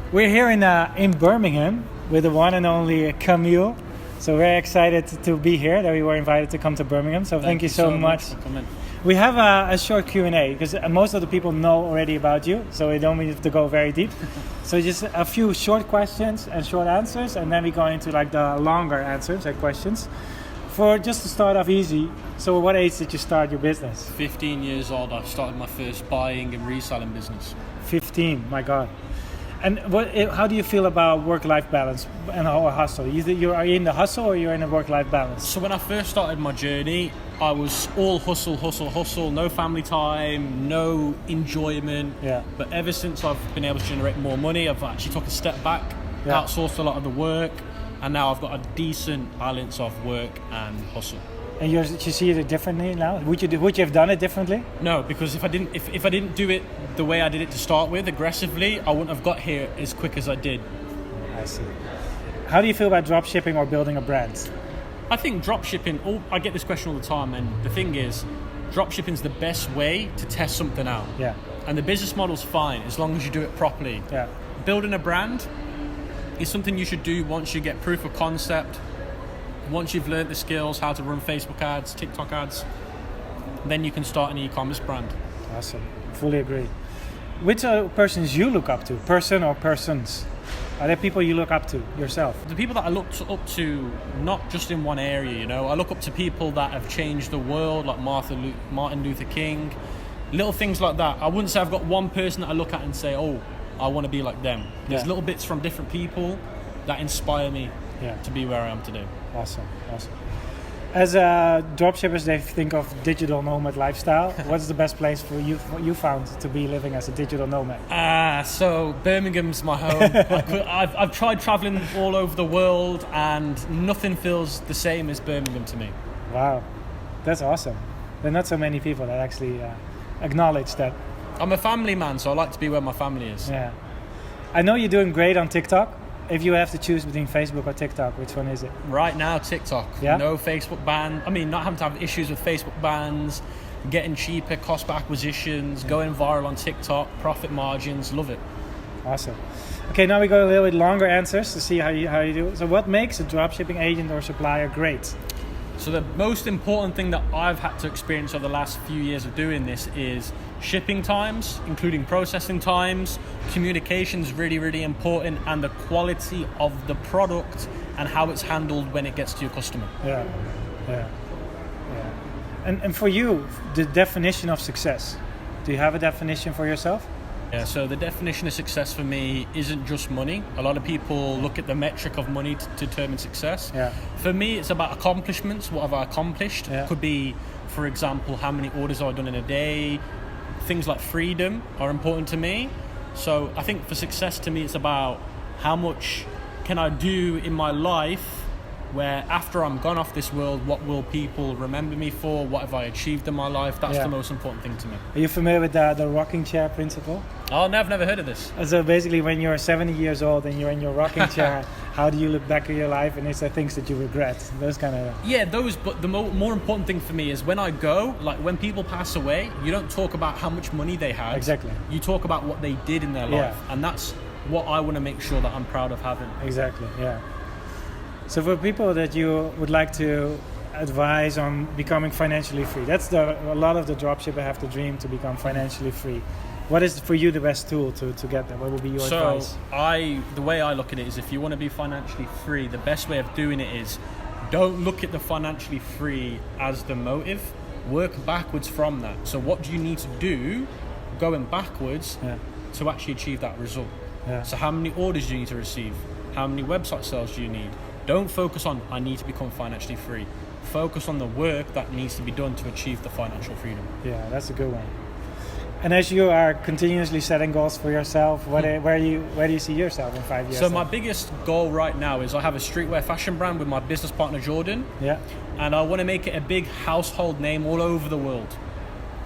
We're here in Birmingham with the one and only Kamil. So very excited to be here, that we were invited to come to Birmingham. So thank you so much for coming. We have a short Q&A because most of the people know already about you, so we don't need to go very deep. So just a few short questions and short answers, and then we go into like the longer answers and questions. For just to start off easy, so what age did you start your business? 15 years old, I started my first buying and reselling business. 15, my God. And how do you feel about work-life balance and or hustle? You are in the hustle or you're in a work-life balance? So when I first started my journey, I was all hustle, no family time, no enjoyment. Yeah. But ever since I've been able to generate more money, I've actually took a step back, outsourced a lot of the work, and now I've got a decent balance of work and hustle. And you see it differently now? Would you have done it differently? No, because if I didn't do it the way I did it to start with, aggressively, I wouldn't have got here as quick as I did. I see. How do you feel about dropshipping or building a brand? I think dropshipping, I get this question all the time, and the thing is, dropshipping is the best way to test something out. Yeah. And the business model's fine as long as you do it properly. Yeah. Building a brand is something you should do once you get proof of concept. Once you've learned the skills, how to run Facebook ads, TikTok ads, then you can start an e-commerce brand. Awesome. Fully agree. Which are persons you look up to? Person or persons? Are there people you look up to yourself? The people that I look up to, not just in one area, I look up to people that have changed the world, like Martin Luther King, little things like that. I wouldn't say I've got one person that I look at and say, oh, I want to be like them. There's little bits from different people that inspire me to be where I am today. Awesome. As dropshippers, they think of digital nomad lifestyle. What's the best place for you found to be living as a digital nomad? So Birmingham's my home. I've tried traveling all over the world, and nothing feels the same as Birmingham to me. Wow, that's awesome. There are not so many people that actually acknowledge that. I'm a family man, so I like to be where my family is. Yeah, I know you're doing great on TikTok. If you have to choose between Facebook or TikTok, which one is it? Right now, TikTok. Yeah? No Facebook ban. I mean, not having to have issues with Facebook bans, getting cheaper cost per acquisitions, going viral on TikTok, profit margins, love it. Awesome. Okay, now we go a little bit longer answers to see how you do. So what makes a dropshipping agent or supplier great? So the most important thing that I've had to experience over the last few years of doing this is shipping times, including processing times. Communication's really, really important, and the quality of the product and how it's handled when it gets to your customer. Yeah. And for you, the definition of success. Do you have a definition for yourself? Yeah, so the definition of success for me isn't just money. A lot of people look at the metric of money to determine success. Yeah. For me, it's about accomplishments. What have I accomplished? Yeah. Could be, for example, how many orders have I done in a day? Things like freedom are important to me. So I think for success to me, it's about how much can I do in my life where after I'm gone off this world, what will people remember me for? What have I achieved in my life? That's the most important thing to me. Are you familiar with the rocking chair principle? Oh, no, I've never heard of this. So basically, when you're 70 years old and you're in your rocking chair, how do you look back at your life? And it's the things that you regret. Those kind of... Yeah, those. But the more important thing for me is when I go, like when people pass away, you don't talk about how much money they had. Exactly. You talk about what they did in their life. And that's what I want to make sure that I'm proud of having. Exactly, yeah. So for people that you would like to advise on becoming financially free, a lot of the dropshippers have the dream to become financially free. What is for you the best tool to get there? What would be your advice? The way I look at it is, if you want to be financially free, the best way of doing it is don't look at the financially free as the motive. Work backwards from that. So what do you need to do going backwards to actually achieve that result? Yeah. So how many orders do you need to receive? How many website sales do you need? Don't focus on, I need to become financially free. Focus on the work that needs to be done to achieve the financial freedom. Yeah, that's a good one. And as you are continuously setting goals for yourself, where do you see yourself in 5 years? So my biggest goal right now is I have a streetwear fashion brand with my business partner Jordan. Yeah. And I want to make it a big household name all over the world.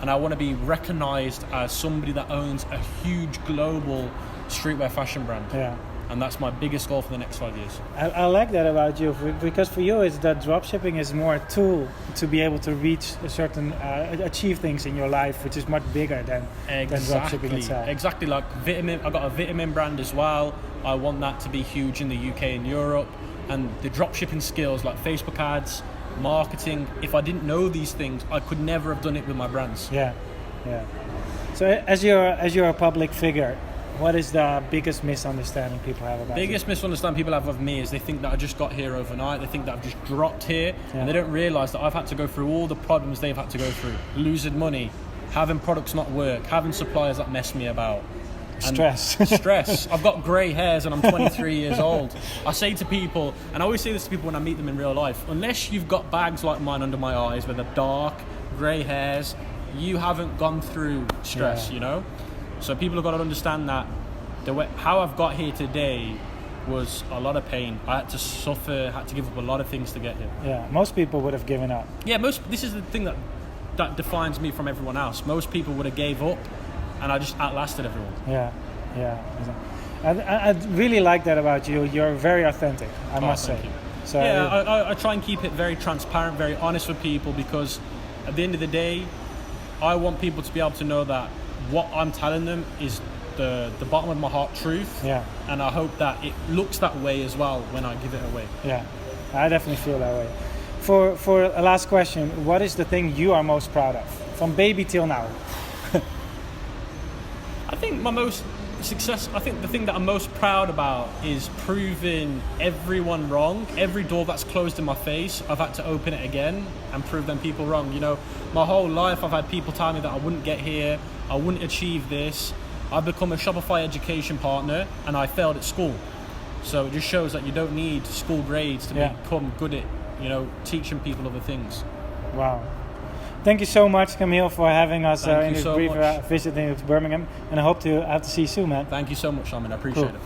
And I want to be recognized as somebody that owns a huge global streetwear fashion brand. Yeah. And that's my biggest goal for the next 5 years. I like that about you, because for you it's that dropshipping is more a tool to be able to reach a certain, achieve things in your life, which is much bigger than dropshipping itself. Exactly, like vitamin. I got a vitamin brand as well. I want that to be huge in the UK and Europe. And the dropshipping skills like Facebook ads, marketing, if I didn't know these things, I could never have done it with my brands. Yeah, yeah. So as you're a public figure, what is the biggest misunderstanding people have about Biggest misunderstanding people have of me is they think that I just got here overnight. They think that I've just dropped here, and they don't realise that I've had to go through all the problems they've had to go through. Losing money, having products not work, having suppliers that mess me about. Stress. I've got grey hairs and I'm 23 years old. I say to people, and I always say this to people when I meet them in real life, unless you've got bags like mine under my eyes with the dark, grey hairs, you haven't gone through stress, you know? So people have got to understand that how I've got here today was a lot of pain. I had to suffer, had to give up a lot of things to get here. Yeah, most people would have given up. Yeah, this is the thing that defines me from everyone else. Most people would have gave up, and I just outlasted everyone. Yeah. I really like that about you. You're very authentic, I must say. You. So I try and keep it very transparent, very honest with people, because at the end of the day, I want people to be able to know that what I'm telling them is the bottom of my heart truth. Yeah. And I hope that it looks that way as well when I give it away. Yeah, I definitely feel that way. For a last question, what is the thing you are most proud of, from baby till now? I think the thing that I'm most proud about is proving everyone wrong. Every door that's closed in my face, I've had to open it again and prove them people wrong. You know, my whole life I've had people tell me that I wouldn't get here, I wouldn't achieve this. I've become a Shopify education partner and I failed at school. So it just shows that you don't need school grades to become good at, you know, teaching people other things. Wow. Thank you so much, Kamil, for having us in this brief visit to Birmingham, and I hope to see you soon, man. Thank you so much, Simon. I appreciate it.